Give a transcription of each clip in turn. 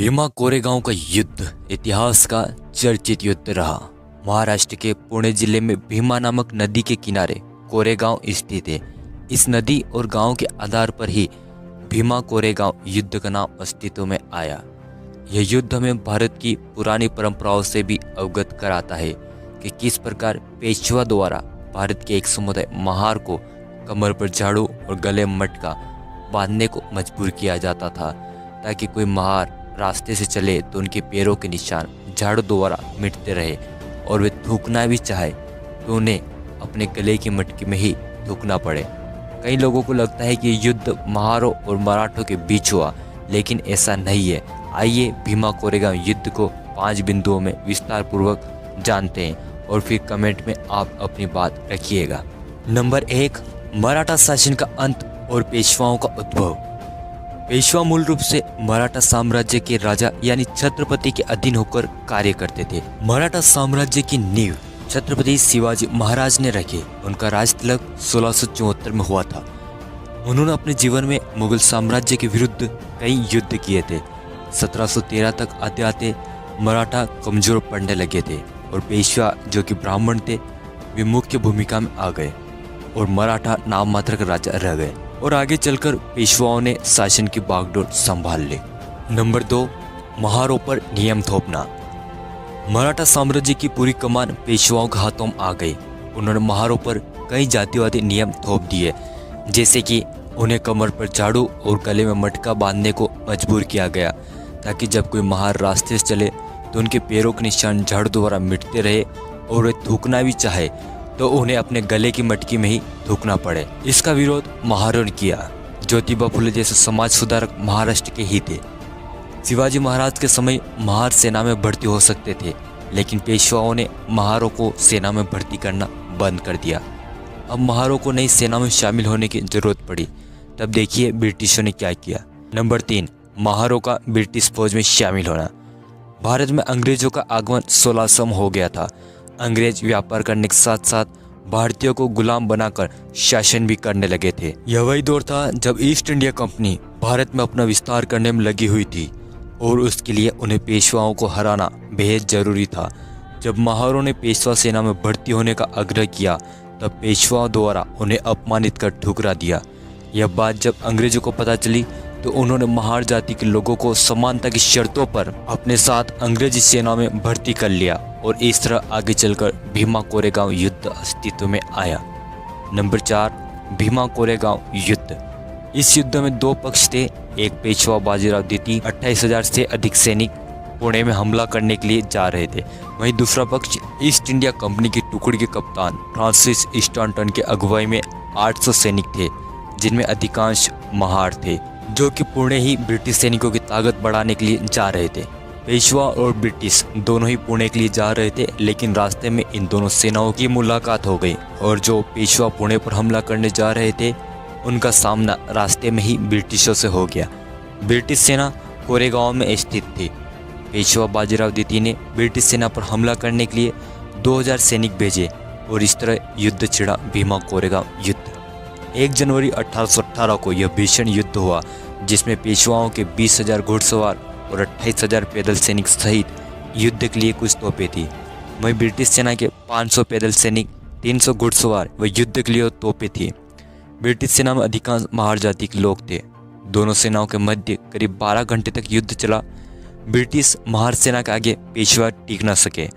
भीमा कोरेगांव का युद्ध इतिहास का चर्चित युद्ध रहा। महाराष्ट्र के पुणे जिले में भीमा नामक नदी के किनारे कोरेगांव स्थित है। इस नदी और गांव के आधार पर ही भीमा कोरेगांव युद्ध का नाम अस्तित्व में आया। यह युद्ध हमें भारत की पुरानी परंपराओं से भी अवगत कराता है कि किस प्रकार पेशवा द्वारा भारत के एक समुदाय महार को कमर पर झाड़ू और गले मटका बांधने को मजबूर किया जाता था, ताकि कोई महार रास्ते से चले तो उनके पैरों के निशान झाड़ू द्वारा मिटते रहे और वे थूकना भी चाहे तो उन्हें अपने गले की मटकी में ही थूकना पड़े। कई लोगों को लगता है कि युद्ध महारों और मराठों के बीच हुआ, लेकिन ऐसा नहीं है। आइए भीमा कोरेगांव युद्ध को 5 बिंदुओं में विस्तार पूर्वक जानते हैं और फिर कमेंट में आप अपनी बात रखिएगा। नंबर 1, मराठा शासन का अंत और पेशवाओं का उद्भव। पेशवा मूल रूप से मराठा साम्राज्य के राजा यानी छत्रपति के अधीन होकर कार्य करते थे। मराठा साम्राज्य की नींव छत्रपति शिवाजी महाराज ने रखी। उनका राज तिलक 1674 में हुआ था। उन्होंने अपने जीवन में मुगल साम्राज्य के विरुद्ध कई युद्ध किए थे। 1713 तक आते आते मराठा कमजोर पड़ने लगे थे और पेशवा जो कि ब्राह्मण थे वे मुख्य भूमिका में आ गए और मराठा नाम मात्र का राजा रह गए और आगे चलकर पेशवाओं ने शासन की बागडोर संभाल ली। नंबर 2, महारों पर नियम थोपना। मराठा साम्राज्य की पूरी कमान पेशवाओं के हाथों में आ गई। उन्होंने महारों पर कई जातिवादी नियम थोप दिए, जैसे कि उन्हें कमर पर झाड़ू और गले में मटका बांधने को मजबूर किया गया, ताकि जब कोई महार रास्ते से चले तो उनके पैरों के निशान झाड़ू द्वारा मिटते रहे और वे थूकना भी चाहे तो उन्हें अपने गले की मटकी में ही थूकना पड़े। इसका विरोध महारों ने किया। ज्योतिबा फुले जैसे समाज सुधारक महाराष्ट्र के ही थे। शिवाजी महाराज के समय महार सेना में भर्ती हो सकते थे, लेकिन पेशवाओं ने महारों को सेना में भर्ती करना बंद कर दिया। अब महारों को नई सेना में शामिल होने की जरूरत पड़ी। तब देखिए ब्रिटिशों ने क्या किया। नंबर 3, महारों का ब्रिटिश फौज में शामिल होना। भारत में अंग्रेजों का आगमन 1600 में हो गया था। अंग्रेज व्यापार करने के साथ साथ भारतीयों को गुलाम बनाकर शासन भी करने लगे थे। यह वही दौर था जब ईस्ट इंडिया कंपनी भारत में अपना विस्तार करने में लगी हुई थी और उसके लिए उन्हें पेशवाओं को हराना बेहद जरूरी था। जब महारों ने पेशवा सेना में भर्ती होने का आग्रह किया, तब पेशवाओं द्वारा उन्हें अपमानित कर ठुकरा दिया। यह बात जब अंग्रेजों को पता चली तो उन्होंने महार जाति के लोगों को समानता की शर्तों पर अपने साथ अंग्रेजी सेना में भर्ती कर लिया और इस तरह आगे चलकर भीमा कोरेगांव युद्ध अस्तित्व में आया। नंबर 4, भीमा कोरेगांव युद्ध। इस युद्ध में 2 पक्ष थे। एक पेशवा बाजीराव द्वितीय 28,000 से अधिक सैनिक पुणे में हमला करने के लिए जा रहे थे। वहीं दूसरा पक्ष ईस्ट इंडिया कंपनी की टुकड़ी के कप्तान फ्रांसिस स्टैंटन के अगुवाई में 800 सैनिक थे, जिनमें अधिकांश महार थे, जो कि पुणे ही ब्रिटिश सैनिकों की ताकत बढ़ाने के लिए जा रहे थे। पेशवा और ब्रिटिश दोनों ही पुणे के लिए जा रहे थे, लेकिन रास्ते में इन दोनों सेनाओं की मुलाकात हो गई और जो पेशवा पुणे पर हमला करने जा रहे थे उनका सामना रास्ते में ही ब्रिटिशों से हो गया। ब्रिटिश सेना कोरेगांव में स्थित थी। पेशवा बाजीराव द्वितीय ने ब्रिटिश सेना पर हमला करने के लिए 2000 सैनिक भेजे और इस तरह युद्ध छिड़ा भीमा कोरेगांव युद्ध। 1 जनवरी 1818 को यह भीषण युद्ध हुआ, जिसमें पेशवाओं के 20,000 घुड़सवार और 28,000 पैदल सैनिक सहित युद्ध के लिए कुछ तोपें थी। वहीं ब्रिटिश सेना के 500 पैदल सैनिक, 300 घुड़सवार व युद्ध के लिए तोपें थी। ब्रिटिश सेना में अधिकांश महार जाति के लोग थे। दोनों सेनाओं के मध्य करीब 12 घंटे तक युद्ध चला। ब्रिटिश महार सेना के आगे पेशवा टिक न सके।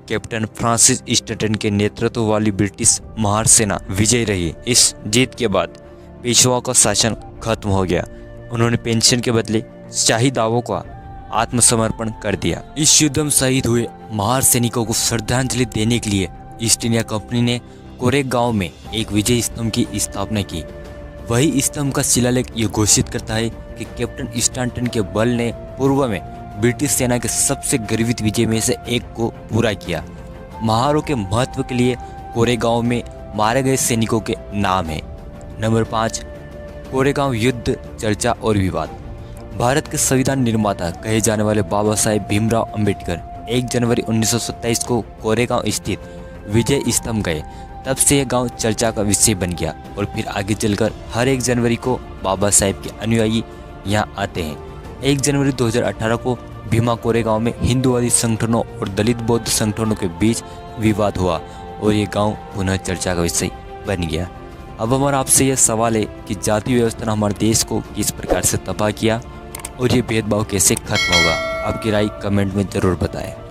कैप्टन फ्रांसिस स्टैंटन के नेतृत्व वाली ब्रिटिश महार सेना विजयी रही। इस जीत के बाद पेशवा का शासन खत्म हो गया। उन्होंने पेंशन के बदले शाही दावों का आत्मसमर्पण कर दिया। इस युद्ध में शहीद हुए महार सैनिकों को श्रद्धांजलि देने के लिए ईस्ट इंडिया कंपनी ने कोरेगांव में एक विजय स्तंभ की स्थापना की। वही स्तंभ का शिलालेख ये घोषित करता है कि कैप्टन स्टैंटन के बल ने पूर्व में ब्रिटिश सेना के सबसे गर्वित विजय में से एक को पूरा किया। महारों के महत्व के लिए कोरेगांव में मारे गए सैनिकों के नाम हैं। नंबर 5, कोरेगांव युद्ध चर्चा और विवाद। भारत के संविधान निर्माता कहे जाने वाले बाबा साहेब भीमराव अंबेडकर 1 जनवरी 1927 को कोरेगांव स्थित विजय स्तंभ गए। तब से यह गांव चर्चा का विषय बन गया और फिर आगे चलकर हर 1 जनवरी को बाबा साहेब के अनुयायी यहाँ आते हैं। 1 जनवरी 2018 को भीमा कोरेगांव में हिंदूवादी संगठनों और दलित बौद्ध संगठनों के बीच विवाद हुआ और ये गांव पुनः चर्चा का विषय बन गया। अब हमारा आपसे यह सवाल है कि जाति व्यवस्था ने हमारे देश को किस प्रकार से तबाह किया और ये भेदभाव कैसे खत्म होगा। आपकी राय कमेंट में ज़रूर बताएं।